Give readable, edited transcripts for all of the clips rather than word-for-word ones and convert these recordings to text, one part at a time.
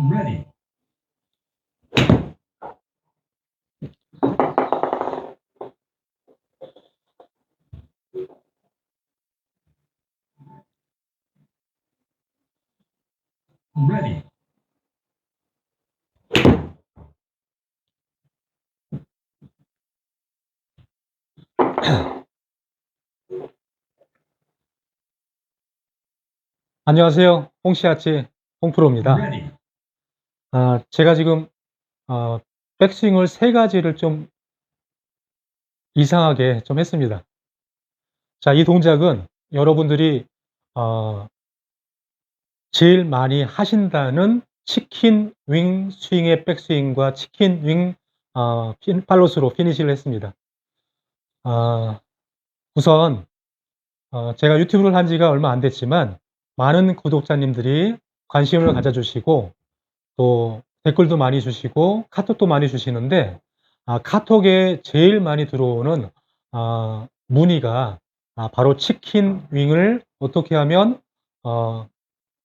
Ready. Ready. 안녕하세요. 홍시아치 홍프로입니다. Ready. 제가 지금 백스윙을 3가지를 좀 이상하게 좀 했습니다. 자, 이 동작은 여러분들이 제일 많이 하신다는 치킨 윙 스윙의 백스윙과 치킨 윙 팔로스로 피니시를 했습니다. 우선 제가 유튜브를 한 지가 얼마 안 됐지만 많은 구독자님들이 관심을 가져주시고 또 댓글도 많이 주시고 카톡도 많이 주시는데 카톡에 제일 많이 들어오는 문의가 바로 치킨 윙을 어떻게 하면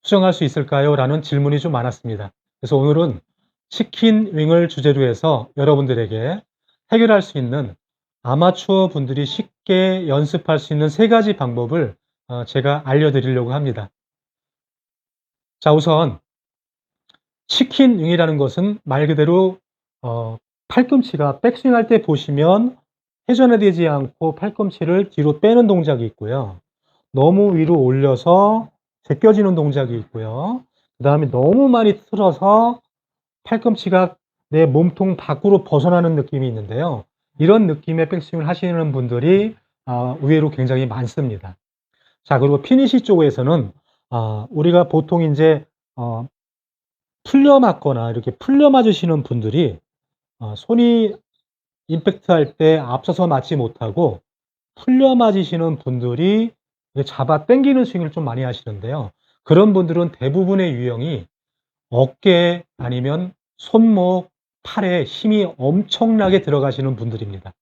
수정할 수 있을까요? 라는 질문이 좀 많았습니다. 그래서 오늘은 치킨 윙을 주제로 해서 여러분들에게 해결할 수 있는 아마추어 분들이 쉽게 연습할 수 있는 3가지 방법을 제가 알려드리려고 합니다. 자, 우선 치킨 윙이라는 것은 말 그대로 팔꿈치가 백스윙 할 때 보시면 회전되지 않고 팔꿈치를 뒤로 빼는 동작이 있고요. 너무 위로 올려서 제껴지는 동작이 있고요. 그 다음에 너무 많이 틀어서 팔꿈치가 내 몸통 밖으로 벗어나는 느낌이 있는데요. 이런 느낌의 백스윙을 하시는 분들이 의외로 굉장히 많습니다. 자, 그리고 피니시 쪽에서는 우리가 보통 이제 풀려 맞거나 이렇게 풀려 맞으시는 분들이 손이 임팩트 할 때 앞서서 맞지 못하고 풀려 맞으시는 분들이 잡아 당기는 스윙을 좀 많이 하시는데요. 그런 분들은 대부분의 유형이 어깨 아니면 손목, 팔에 힘이 엄청나게 들어가시는 분들입니다.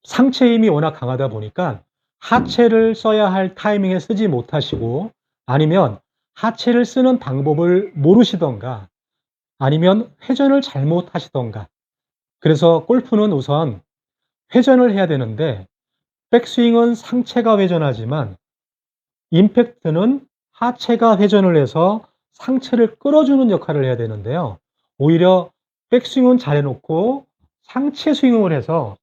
상체 힘이 워낙 강하다 보니까 하체를 써야 할 타이밍에 쓰지 못하시고 아니면 하체를 쓰는 방법을 모르시던가 아니면 회전을 잘못하시던가. 그래서 골프는 우선 회전을 해야 되는데 백스윙은 상체가 회전하지만 임팩트는 하체가 회전을 해서 상체를 끌어주는 역할을 해야 되는데요. 오히려 백스윙은 잘해놓고 상체 스윙을 해서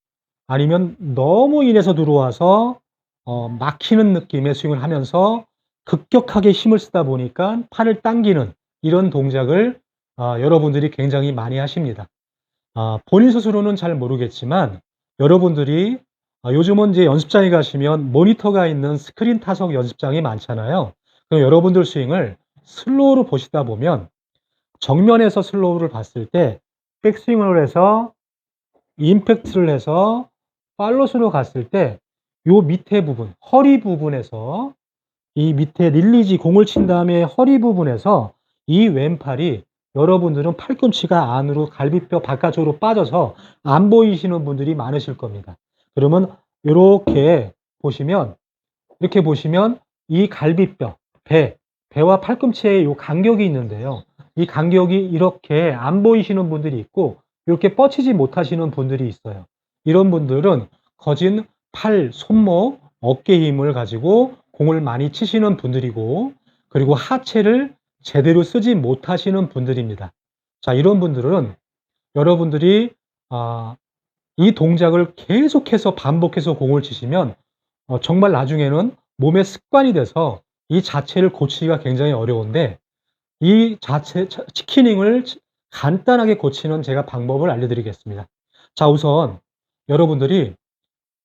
아니면 너무 인해서 들어와서 막히는 느낌의 스윙을 하면서 급격하게 힘을 쓰다 보니까 팔을 당기는 이런 동작을 여러분들이 굉장히 많이 하십니다. 본인 스스로는 잘 모르겠지만 여러분들이 요즘은 이제 연습장에 가시면 모니터가 있는 스크린 타석 연습장이 많잖아요. 그럼 여러분들 스윙을 슬로우로 보시다 보면 정면에서 슬로우를 봤을 때 백스윙을 해서 임팩트를 해서 팔로스로 갔을 때 요 밑에 부분, 허리 부분에서 이 밑에 릴리지 공을 친 다음에 허리 부분에서 이 왼팔이 여러분들은 팔꿈치가 안으로 갈비뼈 바깥쪽으로 빠져서 안 보이시는 분들이 많으실 겁니다. 그러면 이렇게 보시면 이 갈비뼈, 배와 팔꿈치에 이 간격이 있는데요. 이 간격이 이렇게 안 보이시는 분들이 있고 이렇게 뻗치지 못하시는 분들이 있어요. 이런 분들은 거진 팔, 손목, 어깨 힘을 가지고 공을 많이 치시는 분들이고 그리고 하체를 제대로 쓰지 못하시는 분들입니다. 자, 이런 분들은 여러분들이 이 동작을 계속해서 반복해서 공을 치시면 정말 나중에는 몸의 습관이 돼서 이 자체를 고치기가 굉장히 어려운데 이 자체 치킨윙을 간단하게 고치는 제가 방법을 알려드리겠습니다. 자, 우선 여러분들이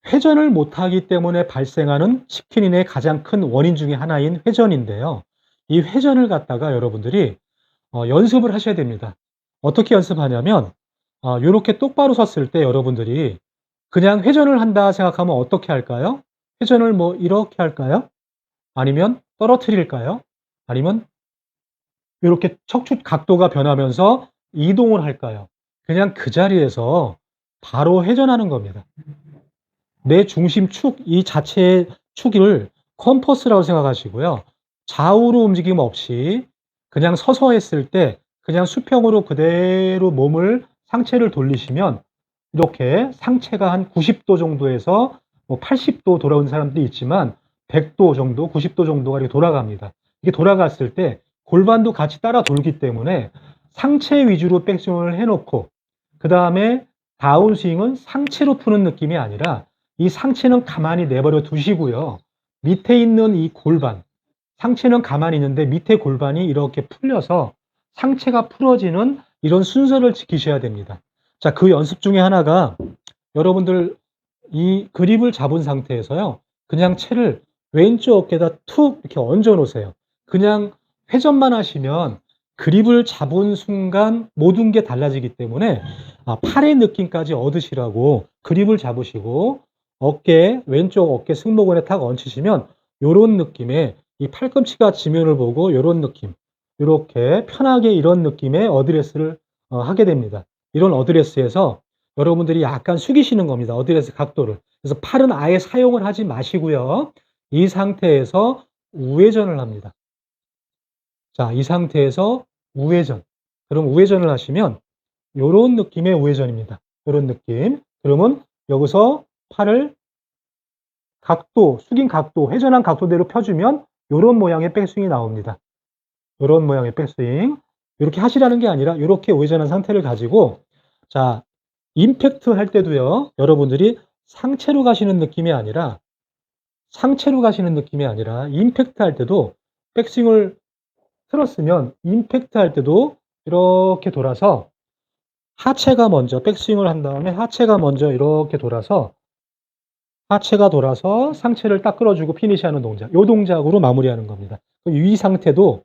회전을 못하기 때문에 발생하는 치킨윙의 가장 큰 원인 중에 하나인 회전인데요. 이 회전을 갖다가 여러분들이 연습을 하셔야 됩니다. 어떻게 연습하냐면 이렇게 똑바로 섰을 때 여러분들이 그냥 회전을 한다 생각하면 어떻게 할까요? 회전을 뭐 이렇게 할까요? 아니면 떨어뜨릴까요? 아니면 이렇게 척추 각도가 변하면서 이동을 할까요? 그냥 그 자리에서 바로 회전하는 겁니다. 내 중심축 이 자체의 축을 컴퍼스라고 생각하시고요. 좌우로 움직임 없이 그냥 서서 했을 때 그냥 수평으로 그대로 몸을 상체를 돌리시면 이렇게 상체가 한 90도 정도에서 뭐 80도 돌아온 사람도 있지만 100도 정도, 90도 정도가 이렇게 돌아갑니다. 이게 돌아갔을 때 골반도 같이 따라 돌기 때문에 상체 위주로 백스윙을 해놓고 그 다음에 다운스윙은 상체로 푸는 느낌이 아니라 이 상체는 가만히 내버려 두시고요. 밑에 있는 이 골반, 상체는 가만히 있는데 밑에 골반이 이렇게 풀려서 상체가 풀어지는 이런 순서를 지키셔야 됩니다. 자, 그 연습 중에 하나가 여러분들 이 그립을 잡은 상태에서요. 그냥 채를 왼쪽 어깨에다 툭 이렇게 얹어 놓으세요. 그냥 회전만 하시면 그립을 잡은 순간 모든 게 달라지기 때문에 팔의 느낌까지 얻으시라고 그립을 잡으시고 어깨, 왼쪽 어깨 승모근에 탁 얹히시면 요런 느낌의 이 팔꿈치가 지면을 보고 요런 느낌, 요렇게 편하게 이런 느낌의 어드레스를 하게 됩니다. 이런 어드레스에서 여러분들이 약간 숙이시는 겁니다. 어드레스 각도를. 그래서 팔은 아예 사용을 하지 마시고요. 이 상태에서 우회전을 합니다. 자, 이 상태에서 우회전. 그럼 우회전을 하시면 요런 느낌의 우회전입니다. 요런 느낌. 그러면 여기서 팔을 각도, 숙인 각도, 회전한 각도대로 펴주면 요런 모양의 백스윙이 나옵니다. 요런 모양의 백스윙. 이렇게 하시라는 게 아니라 이렇게 우회전한 상태를 가지고 자, 임팩트 할 때도요. 여러분들이 상체로 가시는 느낌이 아니라 임팩트 할 때도 백스윙을 틀었으면 임팩트 할 때도 이렇게 돌아서 하체가 먼저 백스윙을 한 다음에 하체가 먼저 이렇게 돌아서 상체를 딱 끌어주고 피니시하는 동작. 이 동작으로 마무리하는 겁니다. 이 상태도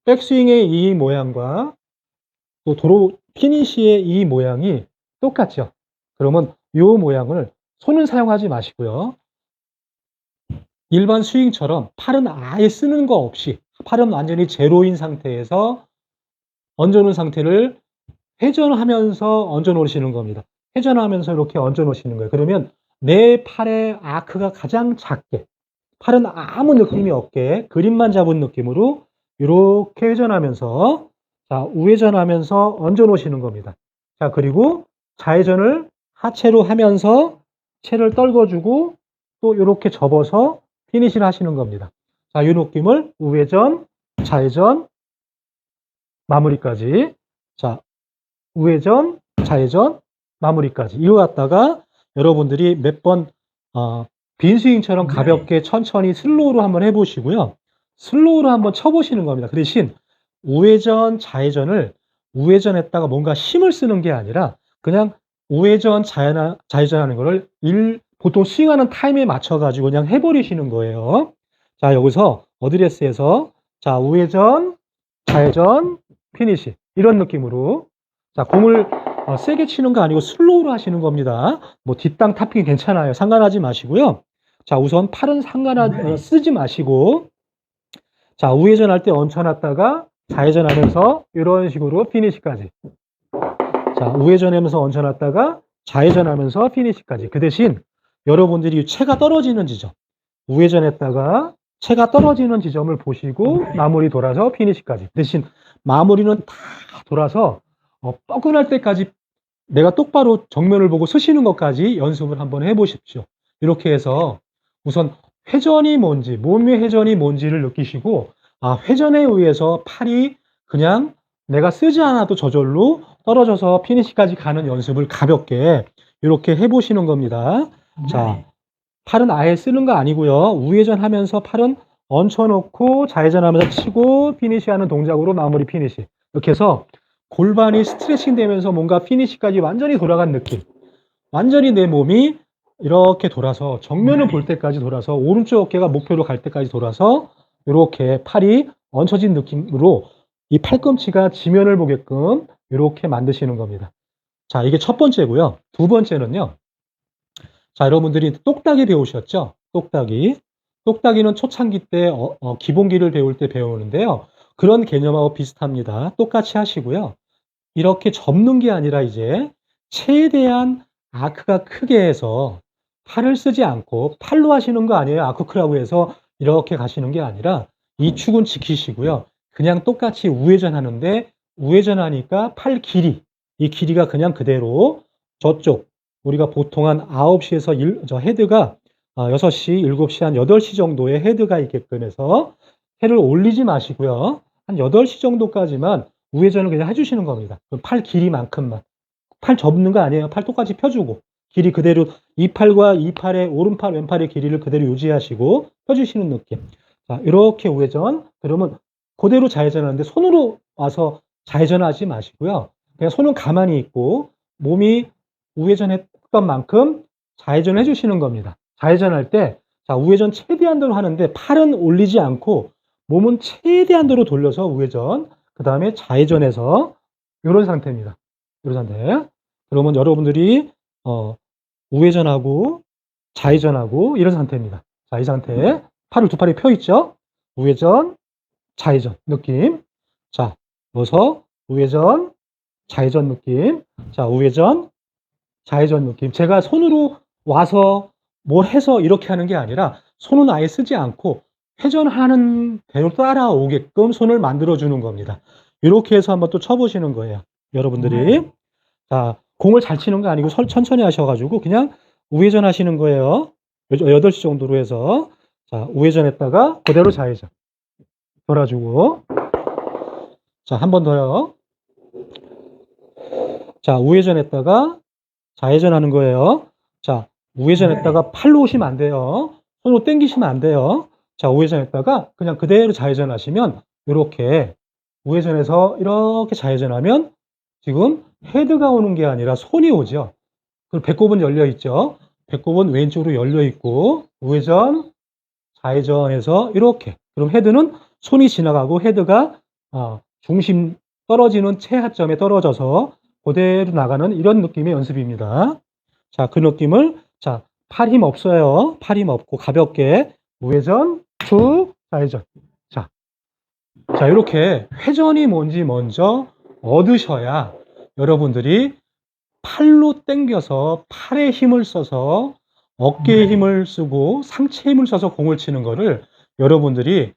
백스윙의 이 모양과 또 도로 피니시의 이 모양이 똑같죠. 그러면 이 모양을 손은 사용하지 마시고요. 일반 스윙처럼 팔은 아예 쓰는 거 없이 팔은 완전히 제로인 상태에서 얹어놓은 상태를 회전하면서 얹어 놓으시는 겁니다. 회전하면서 이렇게 얹어 놓으시는 거예요. 그러면 내 팔의 아크가 가장 작게 팔은 아무 느낌이 없게 그립만 잡은 느낌으로 이렇게 회전하면서 자, 우회전하면서 얹어 놓으시는 겁니다. 자, 그리고 좌회전을 하체로 하면서 채를 떨궈주고 또 이렇게 접어서 피니시를 하시는 겁니다. 자, 이 느낌을 우회전, 좌회전, 마무리까지. 자, 우회전, 좌회전, 마무리까지. 이거 갖다가 여러분들이 몇 번 빈스윙처럼 가볍게 천천히 슬로우로 한번 해보시고요. 슬로우로 한번 쳐보시는 겁니다. 그 대신 우회전, 좌회전을 우회전했다가 뭔가 힘을 쓰는 게 아니라 그냥 우회전, 좌회전하는 거를 보통 스윙하는 타임에 맞춰가지고 그냥 해버리시는 거예요. 자, 여기서 어드레스에서 자, 우회전, 좌회전, 피니시 이런 느낌으로 자, 공을 세게 치는 거 아니고 슬로우로 하시는 겁니다. 뭐 뒷땅 탑핑 괜찮아요. 상관하지 마시고요. 자, 우선 팔은 쓰지 마시고 자, 우회전할 때 얹혀놨다가 좌회전하면서 이런 식으로 피니시까지. 자, 우회전하면서 얹혀놨다가 좌회전하면서 피니시까지. 그 대신 여러분들이 채가 떨어지는 지점, 우회전했다가 채가 떨어지는 지점을 보시고 마무리 돌아서 피니시까지. 대신 마무리는 다 돌아서 뻐근할 때까지 내가 똑바로 정면을 보고 서시는 것까지 연습을 한번 해보십시오. 이렇게 해서 우선 회전이 뭔지, 몸의 회전이 뭔지를 느끼시고 회전에 의해서 팔이 그냥 내가 쓰지 않아도 저절로 떨어져서 피니시까지 가는 연습을 가볍게 이렇게 해보시는 겁니다. 자, 팔은 아예 쓰는 거 아니고요. 우회전 하면서 팔은 얹혀놓고 좌회전하면서 치고 피니시하는 동작으로 마무리 피니시. 이렇게 해서 골반이 스트레칭 되면서 뭔가 피니시까지 완전히 돌아간 느낌. 완전히 내 몸이 이렇게 돌아서 정면을 볼 때까지 돌아서 오른쪽 어깨가 목표로 갈 때까지 돌아서 이렇게 팔이 얹혀진 느낌으로 이 팔꿈치가 지면을 보게끔 이렇게 만드시는 겁니다. 자, 이게 첫 번째고요. 두 번째는요. 자, 여러분들이 똑딱이 배우셨죠? 똑딱이. 똑딱이는 초창기 때 기본기를 배울 때 배우는데요. 그런 개념하고 비슷합니다. 똑같이 하시고요. 이렇게 접는 게 아니라 이제 최대한 아크가 크게 해서 팔을 쓰지 않고 팔로 하시는 거 아니에요. 아크크라고 해서 이렇게 가시는 게 아니라 이 축은 지키시고요. 그냥 똑같이 우회전 하는데 우회전하니까 팔 길이, 이 길이가 그냥 그대로 저쪽 우리가 보통 한 9시에서 헤드가 6시, 7시, 한 8시 정도의 헤드가 있게끔 해서 해를 올리지 마시고요. 한 8시 정도까지만 우회전을 그냥 해주시는 겁니다. 팔 길이만큼만. 팔 접는 거 아니에요. 팔 똑같이 펴주고 길이 그대로 이 팔과 이 팔의 오른팔, 왼팔의 길이를 그대로 유지하시고 펴주시는 느낌. 자, 이렇게 우회전. 그러면 그대로 좌회전하는데 손으로 와서 좌회전하지 마시고요. 그냥 손은 가만히 있고 몸이 우회전했던 만큼 좌회전을 해주시는 겁니다. 좌회전할 때 자, 우회전 최대한도로 하는데 팔은 올리지 않고 몸은 최대한도로 돌려서 우회전, 그 다음에 좌회전해서 이런 상태입니다. 이런 상태. 그러면 여러분들이 우회전하고 좌회전하고 이런 상태입니다. 자, 이 상태. 팔을 두 팔이 펴 있죠? 우회전, 좌회전 느낌. 자, 넣어서 우회전, 좌회전 느낌. 자, 우회전, 좌회전 느낌. 제가 손으로 와서 뭘 해서 이렇게 하는 게 아니라 손은 아예 쓰지 않고 회전하는 대로 따라오게끔 손을 만들어 주는 겁니다. 이렇게 해서 한번 또 쳐보시는 거예요. 여러분들이. 자, 공을 잘 치는 거 아니고 천천히 하셔가지고 그냥 우회전 하시는 거예요. 8시 정도로 해서. 자, 우회전했다가 그대로 좌회전. 돌아주고. 자, 한 번 더요. 자, 우회전했다가 좌회전 하는 거예요. 자, 우회전했다가 팔로 오시면 안 돼요. 손으로 당기시면 안 돼요. 자, 우회전했다가 그냥 그대로 좌회전 하시면 이렇게 우회전해서 이렇게 좌회전하면 지금 헤드가 오는 게 아니라 손이 오죠. 그리고 배꼽은 열려 있죠. 배꼽은 왼쪽으로 열려 있고 우회전, 좌회전해서 이렇게. 그럼 헤드는 손이 지나가고 헤드가 중심 떨어지는 최하점에 떨어져서 그대로 나가는 이런 느낌의 연습입니다. 자, 그 느낌을 자, 팔 힘 없어요. 팔 힘 없고 가볍게 우회전, 툭, 좌회전. 자, 이렇게 회전이 뭔지 먼저 얻으셔야 여러분들이 팔로 당겨서 팔에 힘을 써서 어깨에 힘을 쓰고 상체에 힘을 써서 공을 치는 거를 여러분들이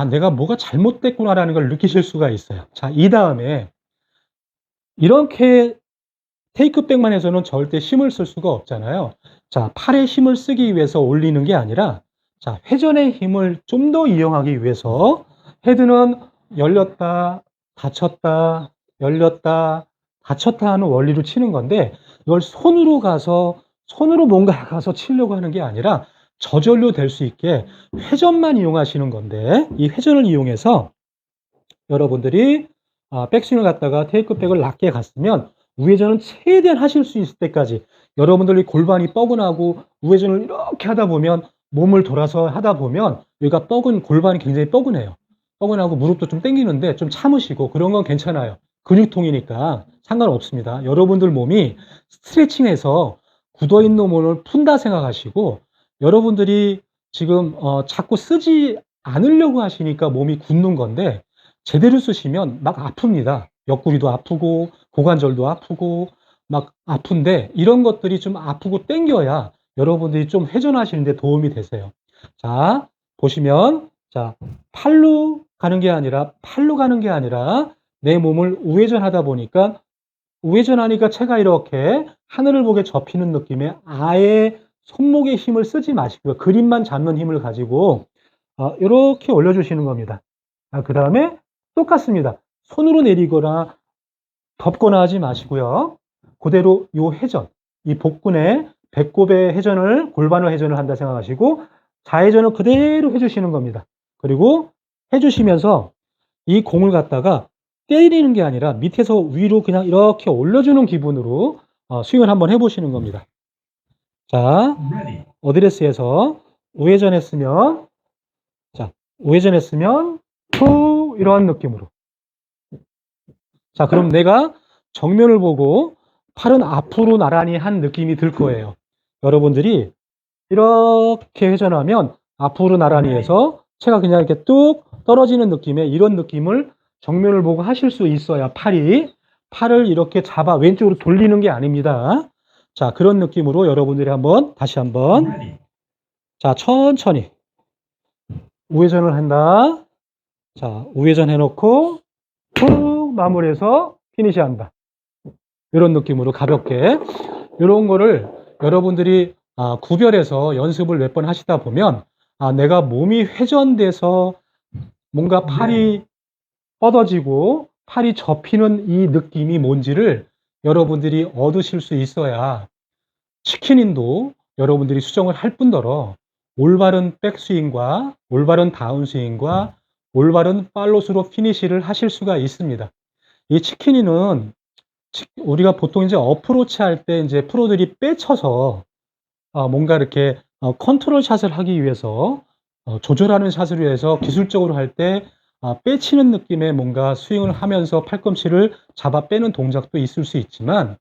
내가 뭐가 잘못됐구나라는 걸 느끼실 수가 있어요. 자, 이 다음에 이렇게 테이크백만 해서는 절대 힘을 쓸 수가 없잖아요. 자, 팔에 힘을 쓰기 위해서 올리는 게 아니라 자, 회전의 힘을 좀 더 이용하기 위해서 헤드는 열렸다, 닫혔다, 열렸다, 닫혔다 하는 원리로 치는 건데 이걸 손으로 뭔가 가서 치려고 하는 게 아니라 저절로 될 수 있게 회전만 이용하시는 건데 이 회전을 이용해서 여러분들이 백스윙을 갖다가 테이크백을 낮게 갔으면 우회전은 최대한 하실 수 있을 때까지 여러분들이 골반이 뻐근하고 우회전을 이렇게 하다 보면 몸을 돌아서 하다 보면 여기가 골반이 굉장히 뻐근해요. 뻐근하고 무릎도 좀 당기는데 좀 참으시고 그런 건 괜찮아요. 근육통이니까 상관없습니다. 여러분들 몸이 스트레칭해서 굳어있는 몸을 푼다 생각하시고 여러분들이 지금 자꾸 쓰지 않으려고 하시니까 몸이 굳는 건데 제대로 쓰시면 막 아픕니다. 옆구리도 아프고 고관절도 아프고 막 아픈데 이런 것들이 좀 아프고 땡겨야 여러분들이 좀 회전하시는 데 도움이 되세요. 자, 보시면 자, 팔로 가는 게 아니라 내 몸을 우회전하다 보니까 우회전하니까 체가 이렇게 하늘을 보게 접히는 느낌에 아예 손목에 힘을 쓰지 마시고요. 그립만 잡는 힘을 가지고 이렇게 올려주시는 겁니다. 그 다음에 똑같습니다. 손으로 내리거나 덮거나 하지 마시고요. 그대로 요 회전, 이 복근의 배꼽의 회전을, 골반의 회전을 한다 생각하시고 좌회전을 그대로 해주시는 겁니다. 그리고 해주시면서 이 공을 갖다가 때리는 게 아니라 밑에서 위로 그냥 이렇게 올려주는 기분으로 스윙을 한번 해보시는 겁니다. 자, 어드레스에서 우회전했으면 툭 이러한 느낌으로. 자, 그럼 내가 정면을 보고 팔은 앞으로 나란히 한 느낌이 들 거예요. 여러분들이 이렇게 회전하면 앞으로 나란히 해서 체가 그냥 이렇게 뚝 떨어지는 느낌의 이런 느낌을 정면을 보고 하실 수 있어야 팔을 이렇게 잡아 왼쪽으로 돌리는 게 아닙니다. 자, 그런 느낌으로 여러분들이 다시 한번 자, 천천히 우회전을 한다. 자, 우회전 해놓고 툭 쭉 마무리해서 피니시한다. 이런 느낌으로 가볍게 이런 거를 여러분들이 구별해서 연습을 몇 번 하시다 보면 내가 몸이 회전돼서 뭔가 팔이 뻗어지고 팔이 접히는 이 느낌이 뭔지를 여러분들이 얻으실 수 있어야 치킨인도 여러분들이 수정을 할 뿐더러 올바른 백스윙과 올바른 다운스윙과 올바른 팔로스로 피니시를 하실 수가 있습니다. 이 치킨이는 우리가 보통 이제 어프로치 할 때 이제 프로들이 빼쳐서 뭔가 이렇게 컨트롤 샷을 하기 위해서 조절하는 샷을 위해서 기술적으로 할 때 빼치는 느낌의 뭔가 스윙을 하면서 팔꿈치를 잡아 빼는 동작도 있을 수 있지만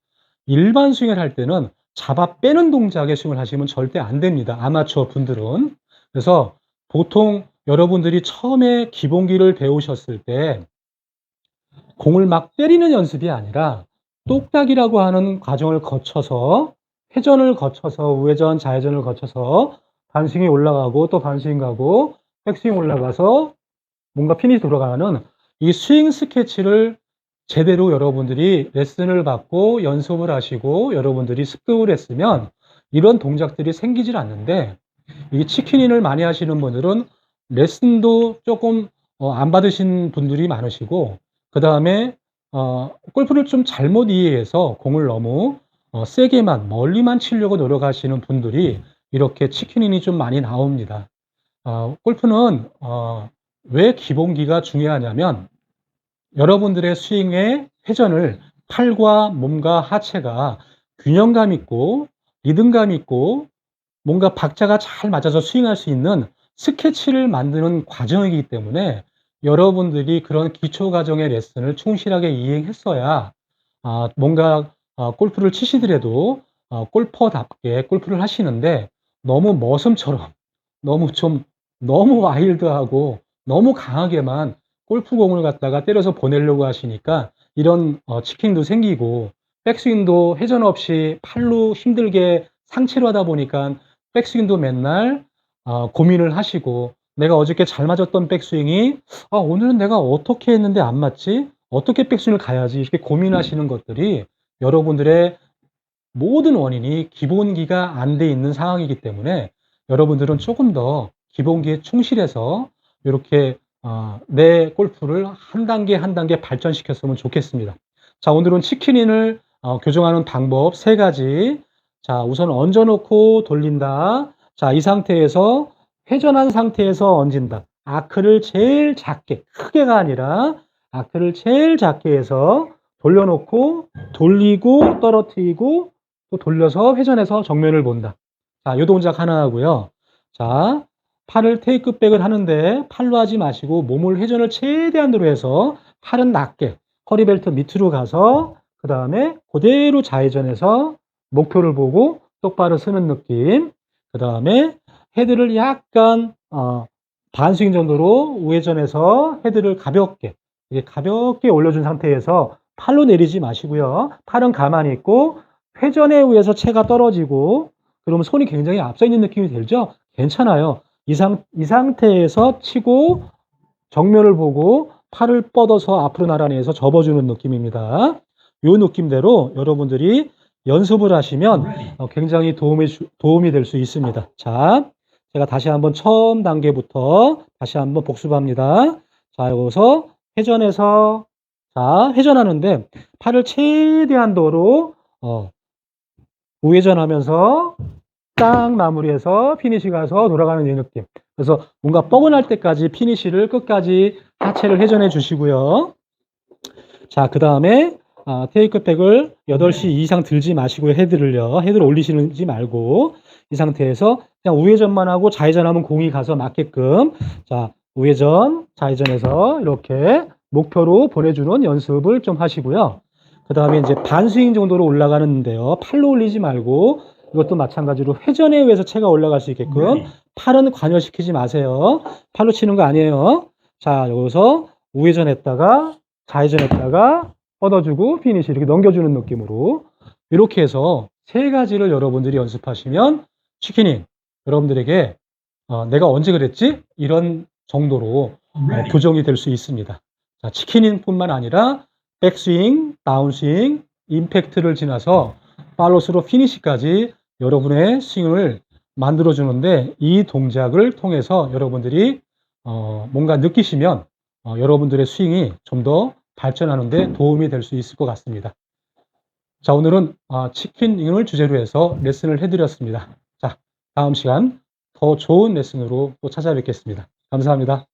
일반 스윙을 할 때는 잡아 빼는 동작의 스윙을 하시면 절대 안 됩니다. 아마추어 분들은. 그래서 보통 여러분들이 처음에 기본기를 배우셨을 때 공을 막 때리는 연습이 아니라 똑딱이라고 하는 과정을 거쳐서 회전을 거쳐서 우회전, 좌회전을 거쳐서 반스윙이 올라가고 또 반스윙 가고 백스윙 올라가서 뭔가 피니시 돌아가는 이 스윙 스케치를 제대로 여러분들이 레슨을 받고 연습을 하시고 여러분들이 습득을 했으면 이런 동작들이 생기질 않는데 이 치킨인을 많이 하시는 분들은 레슨도 조금 안 받으신 분들이 많으시고 그 다음에 골프를 좀 잘못 이해해서 공을 너무 세게만 멀리만 치려고 노력하시는 분들이 이렇게 치킨인이 좀 많이 나옵니다. 골프는 왜 기본기가 중요하냐면 여러분들의 스윙의 회전을 팔과 몸과 하체가 균형감 있고 리듬감 있고 뭔가 박자가 잘 맞아서 스윙할 수 있는 스케치를 만드는 과정이기 때문에 여러분들이 그런 기초 과정의 레슨을 충실하게 이행했어야 뭔가 골프를 치시더라도 골퍼답게 골프를 하시는데 너무 머슴처럼 너무 와일드하고 너무 강하게만 골프공을 갖다가 때려서 보내려고 하시니까 이런 치킹도 생기고 백스윙도 회전 없이 팔로 힘들게 상체로 하다 보니까 백스윙도 맨날 고민을 하시고 내가 어저께 잘 맞았던 백스윙이 오늘은 내가 어떻게 했는데 안 맞지? 어떻게 백스윙을 가야지? 이렇게 고민하시는 것들이 여러분들의 모든 원인이 기본기가 안 돼 있는 상황이기 때문에 여러분들은 조금 더 기본기에 충실해서 이렇게 내 골프를 한 단계 한 단계 발전시켰으면 좋겠습니다. 자, 오늘은 치킨인을 교정하는 방법 3가지. 자, 우선 얹어놓고 돌린다. 자, 이 상태에서 회전한 상태에서 얹은다. 아크를 제일 작게, 크게가 아니라 아크를 제일 작게 해서 돌려놓고 돌리고 떨어뜨리고 또 돌려서 회전해서 정면을 본다. 자, 이 동작 하나 하고요. 자, 팔을 테이크백을 하는데 팔로 하지 마시고 몸을 회전을 최대한으로 해서 팔은 낮게 허리벨트 밑으로 가서 그 다음에 그대로 좌회전해서 목표를 보고 똑바로 서는 느낌. 그 다음에 헤드를 약간 반스윙 정도로 우회전해서 헤드를 가볍게 올려준 상태에서 팔로 내리지 마시고요. 팔은 가만히 있고 회전에 의해서 체가 떨어지고 그러면 손이 굉장히 앞서 있는 느낌이 들죠? 괜찮아요. 이 상태에서 치고 정면을 보고 팔을 뻗어서 앞으로 나란히해서 접어주는 느낌입니다. 이 느낌대로 여러분들이 연습을 하시면 굉장히 도움이 될 수 있습니다. 자, 제가 다시 한번 처음 단계부터 다시 한번 복습합니다. 자, 여기서 회전해서 자, 회전하는데 팔을 최대한도로 우회전하면서 딱 마무리해서 피니시 가서 돌아가는 이 느낌. 그래서 뭔가 뻐근할 때까지 피니시를 끝까지 하체를 회전해 주시고요. 자, 그 다음에 테이크백을 8시 이상 들지 마시고요. 헤드를 올리시지 말고 이 상태에서 그냥 우회전만 하고 좌회전하면 공이 가서 맞게끔 자, 우회전, 좌회전해서 이렇게 목표로 보내주는 연습을 좀 하시고요. 그 다음에 이제 반스윙 정도로 올라가는데요. 팔로 올리지 말고 이것도 마찬가지로 회전에 의해서 체가 올라갈 수 있게끔 팔은 관여시키지 마세요. 팔로 치는 거 아니에요. 자, 여기서 우회전했다가 좌회전했다가 뻗어주고 피니시 이렇게 넘겨주는 느낌으로 이렇게 해서 3가지를 여러분들이 연습하시면 치킨인 여러분들에게 내가 언제 그랬지? 이런 정도로 교정이 될 수 있습니다. 자, 치킨인 뿐만 아니라 백스윙, 다운스윙, 임팩트를 지나서 팔로스로 피니시까지 여러분의 스윙을 만들어 주는데 이 동작을 통해서 여러분들이 뭔가 느끼시면 여러분들의 스윙이 좀 더 발전하는 데 도움이 될 수 있을 것 같습니다. 자, 오늘은 치킨윙을 주제로 해서 레슨을 해드렸습니다. 자, 다음 시간 더 좋은 레슨으로 또 찾아뵙겠습니다. 감사합니다.